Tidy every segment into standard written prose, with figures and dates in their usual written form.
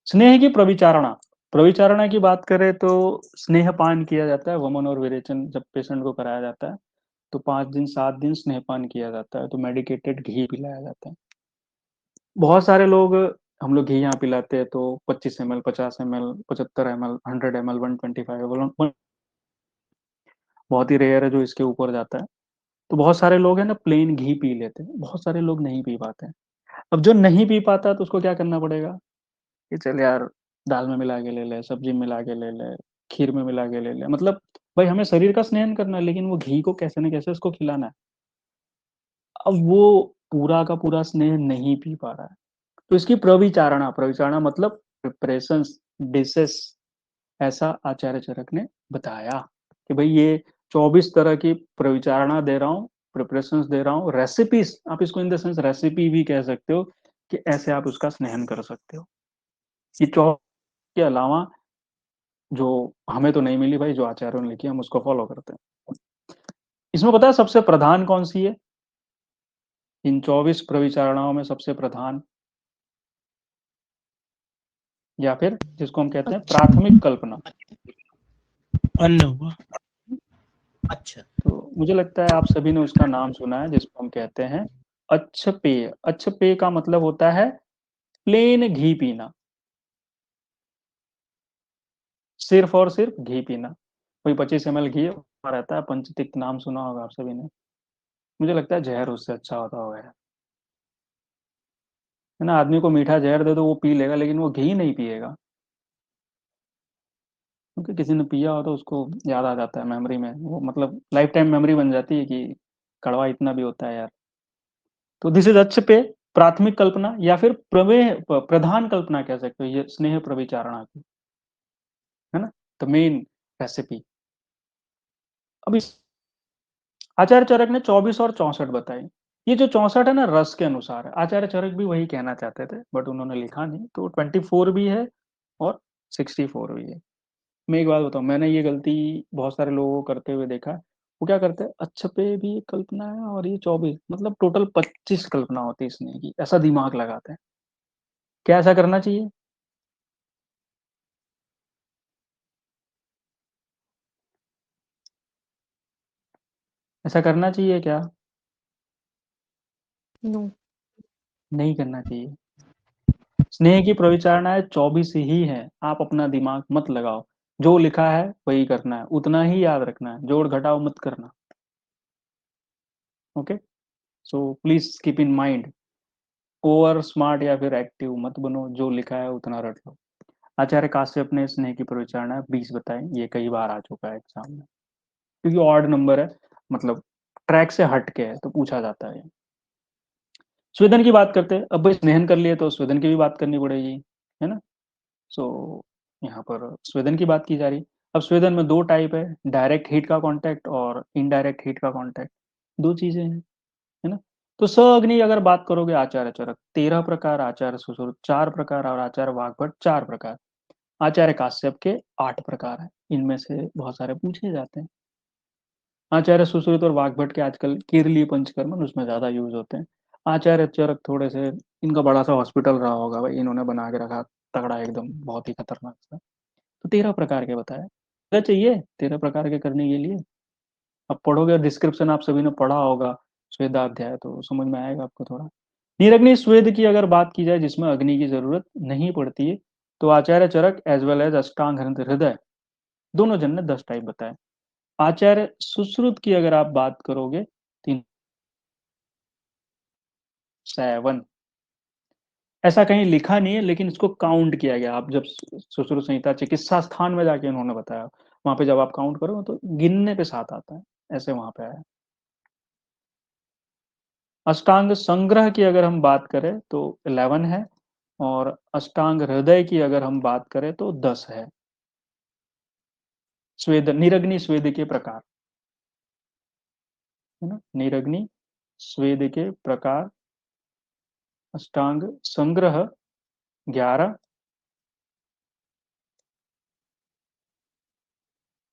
स्नेह की प्रविचारणा। प्रविचारणा की बात करें तो स्नेहपान किया जाता है, वमन और विरेचन जब पेशेंट को कराया जाता है तो 5 दिन 7 दिन स्नेहपान किया जाता है, तो मेडिकेटेड घी पिलाया जाता है। बहुत सारे लोग, हम लोग घी यहाँ पिलाते हैं तो 25 ml, 50 ml, 75 ml, 100 ml, 125 ml, बहुत ही रेयर है जो इसके ऊपर जाता है। तो बहुत सारे लोग हैं ना प्लेन घी पी लेते हैं, बहुत सारे लोग नहीं पी पाते हैं। अब जो नहीं पी पाता तो उसको क्या करना पड़ेगा कि चल यार, दाल में मिला के ले ले, सब्जी में मिला के ले ले, खीर में मिला के ले ले, मतलब भाई हमें शरीर का स्नेहन करना है, लेकिन वो घी को कैसे न कैसे उसको खिलाना है। अब वो पूरा का पूरा स्नेह नहीं पी पा रहा है, तो इसकी प्रविचारणा, प्रविचारणा मतलब प्रिपरेशंस, डिशेस, ऐसा आचार्य चरक ने बताया कि भाई ये 24 तरह की प्रविचारणा दे रहा हूँ, प्रिपरेशंस दे रहा हूँ, रेसिपीज, आप इसको इन द सेंस रेसिपी भी कह सकते हो कि ऐसे आप उसका स्नेहन कर सकते हो। ये 24 के अलावा जो हमें तो नहीं मिली भाई, जो आचार्यों ने लिखी हम उसको फॉलो करते हैं। इसमें पता है सबसे प्रधान कौन सी है इन 24 प्रविचारणाओं में? सबसे प्रधान, या फिर जिसको हम कहते हैं अच्छा, प्राथमिक कल्पना। अन्न हुआ। अच्छा। तो मुझे लगता है आप सभी ने उसका नाम सुना है, जिसको हम कहते हैं अच्छपेय। अच्छपेय का मतलब होता है प्लेन घी पीना, सिर्फ और सिर्फ घी पीना। कोई 25 ml घी रहता है, पंचतिक, नाम सुना होगा आप सभी ने। मुझे लगता है जहर उससे अच्छा होता होगा यार, है ना। आदमी को मीठा जहर दे दो वो पी लेगा, लेकिन वो घी नहीं पिएगा, क्योंकि किसी ने पिया हो तो उसको याद आ जाता है मेमोरी में, वो मतलब लाइफ टाइम मेमोरी बन जाती है कि कड़वा इतना भी होता है यार। तो दिस इज अच्छ पे प्राथमिक कल्पना, या फिर प्रमेय प्रधान कल्पना कह सकते हो ये स्नेह प्रविचारणा की, है ना, द मेन रेसिपी। अब इस आचार्य चरक ने 24 और 64 बताई। ये जो 64 है ना, रस के अनुसार है। आचार्य चरक भी वही कहना चाहते थे बट उन्होंने लिखा नहीं, तो 24 भी है और 64 भी है। मैं एक बात बताऊं, मैंने ये गलती बहुत सारे लोगों को करते हुए देखा है। वो क्या करते हैं, अच्छा पे भी एक कल्पना है और ये 24, मतलब टोटल 25 कल्पना होती है स्नेह की, ऐसा दिमाग लगाते हैं। क्या ऐसा करना चाहिए? ऐसा करना चाहिए क्या? नो। नहीं करना चाहिए। स्नेह की प्रविचारणाएं 24 ही है, आप अपना दिमाग मत लगाओ। जो लिखा है वही करना है, उतना ही याद रखना है, जोड़ घटाव मत करना। Okay, so please keep in mind, over smart या फिर एक्टिव मत बनो, जो लिखा है उतना रट लो। आचार्य काश्यप ने स्नेह की प्रविचारणाएं 20 बताई, ये कई बार आ चुका है एग्जाम में, क्योंकि ऑड नंबर है, मतलब ट्रैक से हट के है तो पूछा जाता है। स्वेदन की बात करते हैं, अब भाई स्नेहन कर लिए तो स्वेदन की भी बात करनी पड़ेगी, है ना। सो यहाँ पर स्वेदन की बात की जा रही। अब स्वेदन में दो टाइप है, डायरेक्ट हीट का कांटेक्ट और इनडायरेक्ट हीट का कांटेक्ट, दो चीजें हैं, है ना। तो सअग्नि अगर बात करोगे, आचार्य चरक 13 प्रकार, आचार्य सुश्रुत 4 प्रकार और आचार्य वाग्भट 4 प्रकार। आचार्य काश्यप के 8 प्रकार है, इनमें से बहुत सारे पूछे जाते हैं। आचार्य सुश्रुत और वाग्भट के आजकल केरलीय पंचकर्म उसमें ज्यादा यूज होते हैं। आचार्य चरक थोड़े से, इनका बड़ा सा हॉस्पिटल रहा होगा भाई, इन्होंने बना के रखा तगड़ा एकदम, बहुत ही खतरनाक सा। तो 13 प्रकार के बताया, क्या चाहिए 13 प्रकार के करने के लिए? अब पढ़ोगे, डिस्क्रिप्शन आप सभी ने पढ़ा होगा स्वेदाध्याय, तो समझ में आएगा आपको थोड़ा। निरग्नि स्वेद की अगर बात की जाए, जिसमें अग्नि की जरूरत नहीं पड़ती है, तो आचार्य चरक एज वेल एज अष्टांग हृदय, दोनों जन ने 10 टाइप बताए। आचार्य सुश्रुत की अगर आप बात करोगे, 7, ऐसा कहीं लिखा नहीं है लेकिन इसको काउंट किया गया। आप जब सुश्रुत संहिता चिकित्सा स्थान में जाके उन्होंने बताया, वहां पे जब आप काउंट करो तो गिनने पे 7 आता है, ऐसे वहां पे आया। अष्टांग संग्रह की अगर हम बात करें तो 11 है, और अष्टांग हृदय की अगर हम बात करें तो 10 है। स्वेद, निरग्नि स्वेद के प्रकार, है ना, निरग्नि स्वेद के प्रकार। अष्टांग संग्रह 11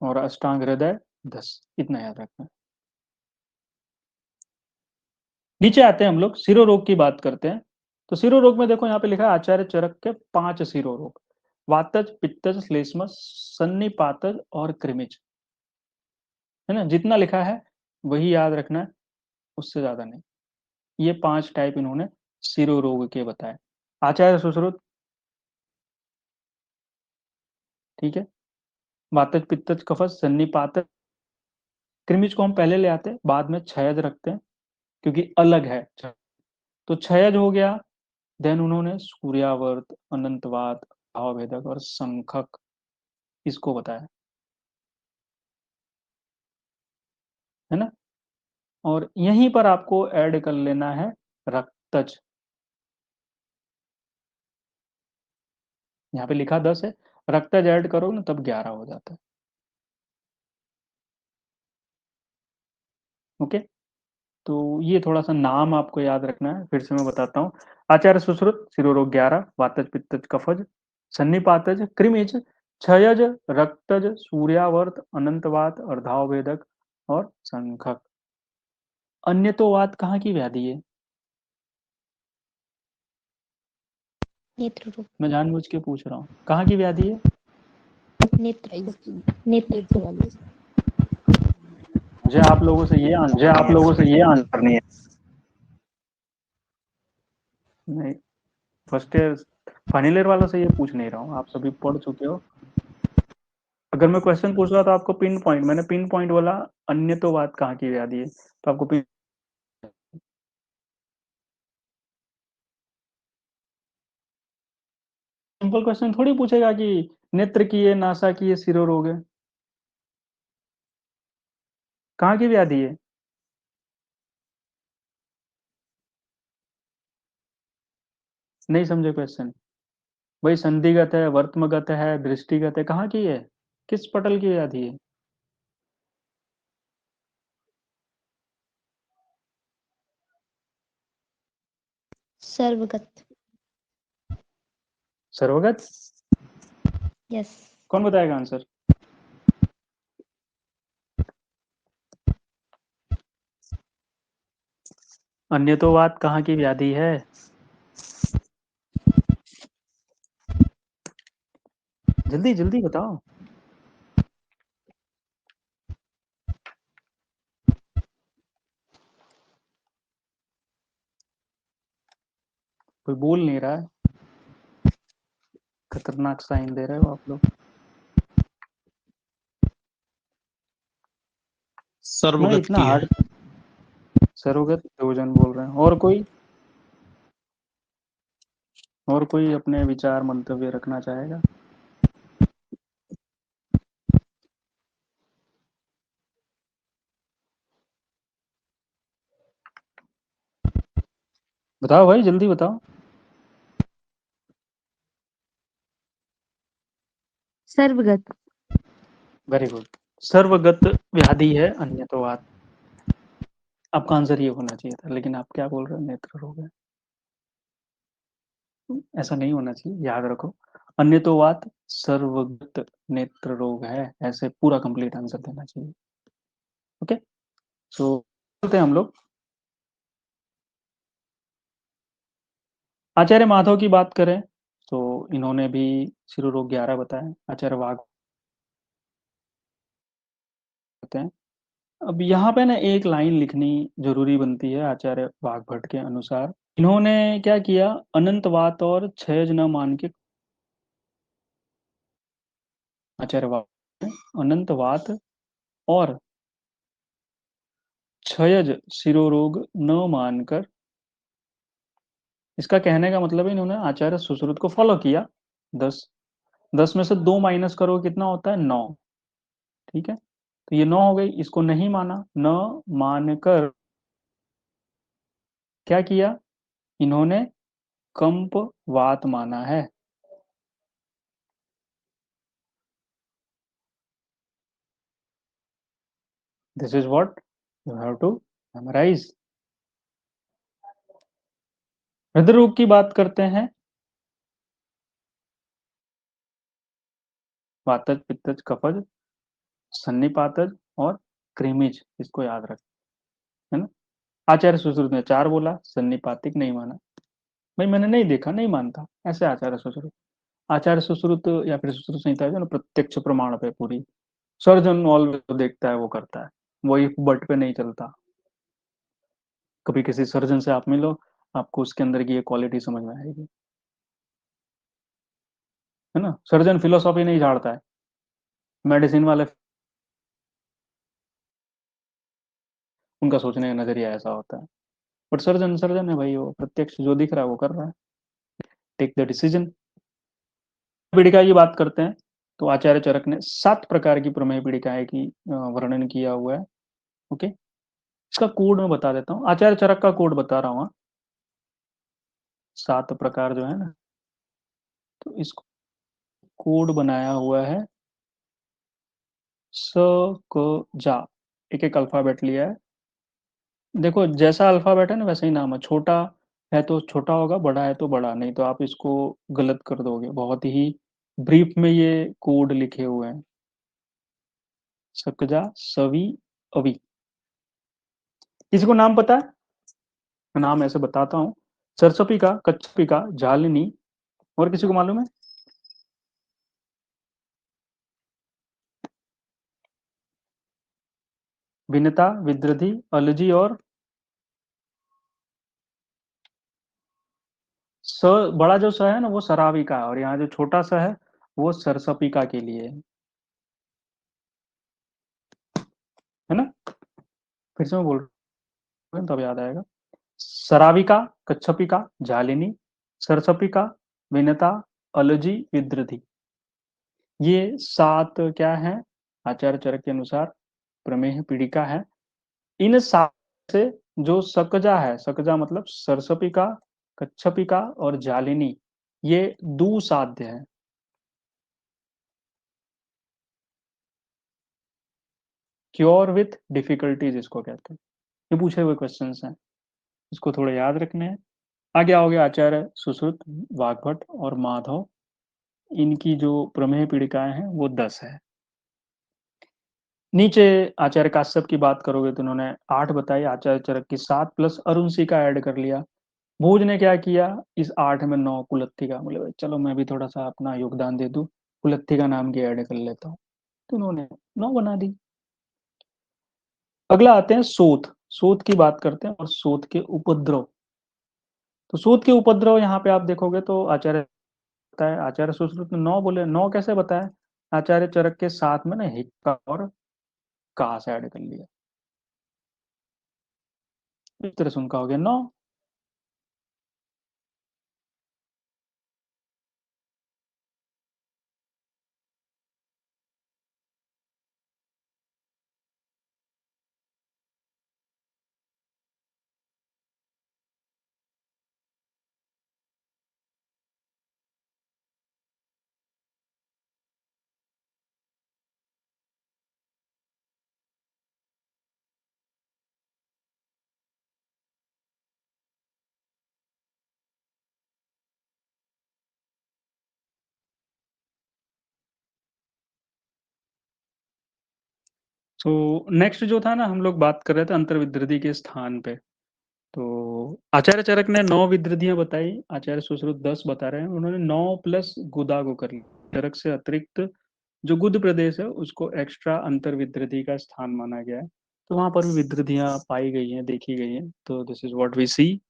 और अष्टांग हृदय 10, इतना याद रखना है। नीचे आते हैं हम लोग, सिरो रोग की बात करते हैं। तो सिरो रोग में देखो यहाँ पे लिखा है आचार्य चरक के 5 सिरो रोग, वातज, पित्तज, श्लेष्मस, सन्निपातज और कृमिज, है ना। जितना लिखा है वही याद रखना है, उससे ज्यादा नहीं। ये 5 टाइप इन्होंने सिरो रोग के बताए। आचार्य सुश्रुत, ठीक है। वातज, पित्तज, कफज, सन्निपातज, कृमिज को हम पहले ले आते हैं, बाद में क्षयज रखते हैं क्योंकि अलग है। तो क्षयज हो गया। देन उन्होंने सूर्यावर्त, अनंतवात, भावभेदक और संखक इसको बताया, है ना। और यहीं पर आपको ऐड कर लेना है रक्तज। यहाँ पे लिखा 10 है, रक्तज ऐड करो ना तब 11 हो जाता है। ओके। तो ये थोड़ा सा नाम आपको याद रखना है, फिर से मैं बताता हूँ। आचार्य सुश्रुत सिरोरोग 11, वातज, पित्तज, कफज, सन्निपातज, कृमिज, क्षयज, रक्तज, सूर्यावर्त, अनंतवात, अर्धावभेदक और संखक। अन्य तो वात कहाँ की व्याधि है? नेत्र रोग। मैं जानबूझ के पूछ रहा हूँ, कहाँ की व्याधि है? नेत्र नेत्र वाली। मुझे आप लोगों से ये आंसर नहीं है। नहीं, फर्स्ट ईयर फाइनल ईयर वालों से ये पूछ नहीं रहा हूँ, आप सभी पढ़ चुके हो। अगर मैं क्वेश्चन पूछ रहा तो आपको पिन पॉइंट, मैंने पिन पॉइंट बोला अन्य तो बात कहाँ की व्याधि है, तो आपको पिन। सिंपल क्वेश्चन थोड़ी पूछेगा कि नेत्र की है, नासा की है, सिरो रोग है, कहाँ की व्याधि है। नहीं समझे क्वेश्चन? भाई संधिगत है, वर्त्मगत है, दृष्टिगत है, कहाँ की है, किस पटल की व्याधि है? सर्वगत। सर्वगत। यस। कौन बताएगा आंसर? अन्य तो बात कहाँ की व्याधि है? जल्दी जल्दी बताओ। कोई बोल नहीं रहा है, खतरनाक साइन दे रहे हो आप लोग। मैं सर्वगत इतना की है। हार्ड। सरोगत 2 जन बोल रहे हैं, और कोई? और कोई अपने विचार मंतव्य रखना चाहेगा? बताओ भाई, जल्दी बताओ। सर्वगत। Very good. सर्वगत व्याधि है अन्यतोवात। आपका आंसर ये होना चाहिए था, लेकिन आप क्या बोल रहे हो, नेत्र रोग है। ऐसा नहीं होना चाहिए, याद रखो। अन्यतोवात सर्वगत नेत्र रोग है, ऐसे पूरा कंप्लीट आंसर देना चाहिए। ओके। सो चलते हैं हम लोग। आचार्य माधव की बात करें तो इन्होंने भी शिरोरोग 11 बताया। आचार्य वाघ बताते हैं। अब यहाँ पे ना एक लाइन लिखनी जरूरी बनती है आचार्य वाघभट्ट के अनुसार। इन्होंने क्या किया, अनंतवात और क्षयज न मान के, आचार्य वाघ ने अनंतवात और क्षयज शिरोरोग न मानकर, इसका कहने का मतलब है इन्होंने आचार्य सुश्रुत को फॉलो किया। 10, 10 में से 2 माइनस करो कितना होता है, 9। ठीक है, तो ये 9 हो गई, इसको नहीं माना, न मानकर क्या किया इन्होंने, कंपवात माना है। This is what you have to memorise. हृदय रोग की बात करते हैं। वातज, पित्तज, कफज, सन्निपातज और क्रीमिज, इसको याद रख, है ना। आचार्य सुश्रुत ने 4 बोला, सन्निपातिक नहीं माना। भाई मैंने नहीं देखा, नहीं मानता, ऐसे आचार्य सुश्रुत। आचार्य सुश्रुत या फिर सुश्रुत संहिता है जो ना प्रत्यक्ष प्रमाण पे पूरी, सर्जन ऑलवेज देखता है वो करता है, वो इफ बट पे नहीं चलता। कभी किसी सर्जन से आप मिलो, आपको उसके अंदर की ये क्वालिटी समझ में आएगी, है ना। सर्जन फिलोसॉफी नहीं झाड़ता है, मेडिसिन वाले उनका सोचने का नजरिया ऐसा होता है। बट सर्जन सर्जन है भाई, वो प्रत्यक्ष जो दिख रहा है वो कर रहा है, टेक द डिसीजन। पीड़िका की बात करते हैं, तो आचार्य चरक ने 7 प्रकार की प्रमेय पीड़िकाएं की वर्णन किया हुआ है। ओके, इसका कोड मैं बता देता हूँ, आचार्य चरक का कोड बता रहा हूँ। 7 प्रकार जो है ना, तो इसको कोड बनाया हुआ है स क जा, एक एक अल्फाबेट लिया है। देखो जैसा अल्फाबेट है ना वैसे ही नाम है, छोटा है तो छोटा होगा, बड़ा है तो बड़ा, नहीं तो आप इसको गलत कर दोगे। बहुत ही ब्रीफ में ये कोड लिखे हुए हैं, सकजा सवी अवी। किसी को नाम पता है? मैं नाम ऐसे बताता हूँ, सरसपिका, कच्छपिका, झालिनी, और किसी को मालूम है? भिन्नता, विद्रधि, अलजी और स। बड़ा जो स है ना वो सरावी का है, और यहाँ जो छोटा सा है वो सरसपिका के लिए है ना। फिर से मैं बोल रहा हूँ तब याद आएगा। सराविका, कच्छपिका, झालिनी, सरसपिका, विनता, अलजी, विद्रधि, ये 7 क्या है आचार्य चरक के अनुसार प्रमेह पीड़िका है। इन 7 से जो सकजा है, सकजा मतलब सरसपिका, कच्छपिका और जालिनी, ये दुसाध्य है। क्योर विथ डिफिकल्टीज इसको कहते हैं। ये पूछे हुए क्वेश्चंस हैं, इसको थोड़ा याद रखने हैं। आगे आओगे आचार्य सुश्रुत, वाग्भट और माधव, इनकी जो प्रमेय पीड़िकाएं हैं वो 10 है। नीचे आचार्य काश्यप की बात करोगे तो उन्होंने 8 बताई, आचार्य चरक की 7 प्लस अरुणसी का ऐड कर लिया। भोज ने क्या किया, इस 8 में 9 कुलत्थी का, बोले भाई चलो मैं भी थोड़ा सा अपना योगदान दे दूं, कुलत्थी का नाम की ऐड कर लेता हूँ, तो उन्होंने 9 बना दी। अगला आते हैं सोथ। सोथ की बात करते हैं और सोथ के उपद्रव। तो सोथ के उपद्रव यहाँ पे आप देखोगे तो आचार्य बताया, आचार्य सुश्रुत ने 9 बोले, 9 कैसे बताया, आचार्य चरक के साथ में ना हिक्का और का से ऐड कर लिया, इस तरह से उनका हो गया 9। तो नेक्स्ट जो था ना, हम लोग बात कर रहे थे अंतर्विद्रधि के स्थान पे। तो आचार्य चरक ने 9 विद्रधियां बताई, आचार्य सुश्रुत 10 बता रहे हैं, उन्होंने 9 प्लस गुदा को कर लिया। चरक से अतिरिक्त जो गुद प्रदेश है उसको एक्स्ट्रा अंतर विद्रधि का स्थान माना गया है, तो वहां पर भी विद्रधियां पाई गई हैं, देखी गई हैं, तो दिस इज व्हाट वी सी।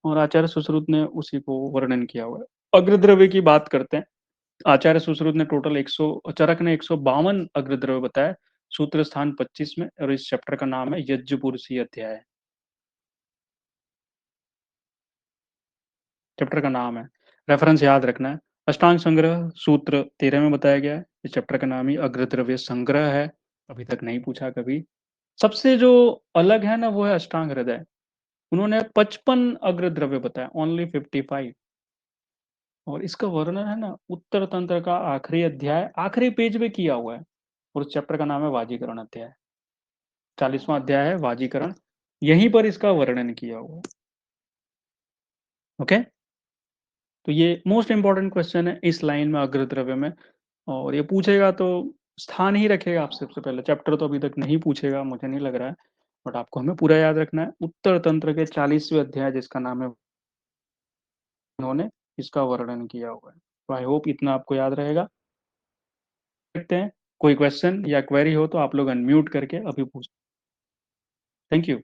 और आचार्य सुश्रुत ने उसी को वर्णन किया हुआ है। अग्रद्रव्य की बात करते हैं, आचार्य सुश्रुत ने टोटल 100, चरक ने 152 अग्रद्रव्य बताया, सूत्र स्थान 25 में, और इस चैप्टर का नाम है यज्ञपुरुषी अध्याय। चैप्टर का नाम है, रेफरेंस याद रखना है। अष्टांग संग्रह सूत्र 13 में बताया गया है, इस चैप्टर का नाम ही अग्रद्रव्य संग्रह है, अभी तक नहीं पूछा कभी। सबसे जो अलग है ना वो है अष्टांग हृदय, उन्होंने 55 अग्रद्रव्य बताया, ओनली 55। और इसका वर्णन है ना उत्तर तंत्र का आखिरी अध्याय, आखिरी पेज पे किया हुआ है, और उस चैप्टर का नाम है वाजीकरण अध्याय। 40वां अध्याय है वाजीकरण, यहीं पर इसका वर्णन किया हुआ है। ओके, तो ये मोस्ट इंपॉर्टेंट क्वेश्चन है इस लाइन में अग्रद्रव्य में, और ये पूछेगा तो स्थान ही रखेगा आपसे सबसे पहले। चैप्टर तो अभी तक नहीं पूछेगा मुझे नहीं लग रहा है, बट आपको हमें पूरा याद रखना है। उत्तर तंत्र के 40वें अध्याय जिसका नाम है इन्होंने इसका वर्णन किया हुआ है। तो आई होप इतना आपको याद रहेगा। देखते हैं कोई क्वेश्चन या क्वेरी हो तो आप लोग अनम्यूट करके अभी पूछ। Thank you.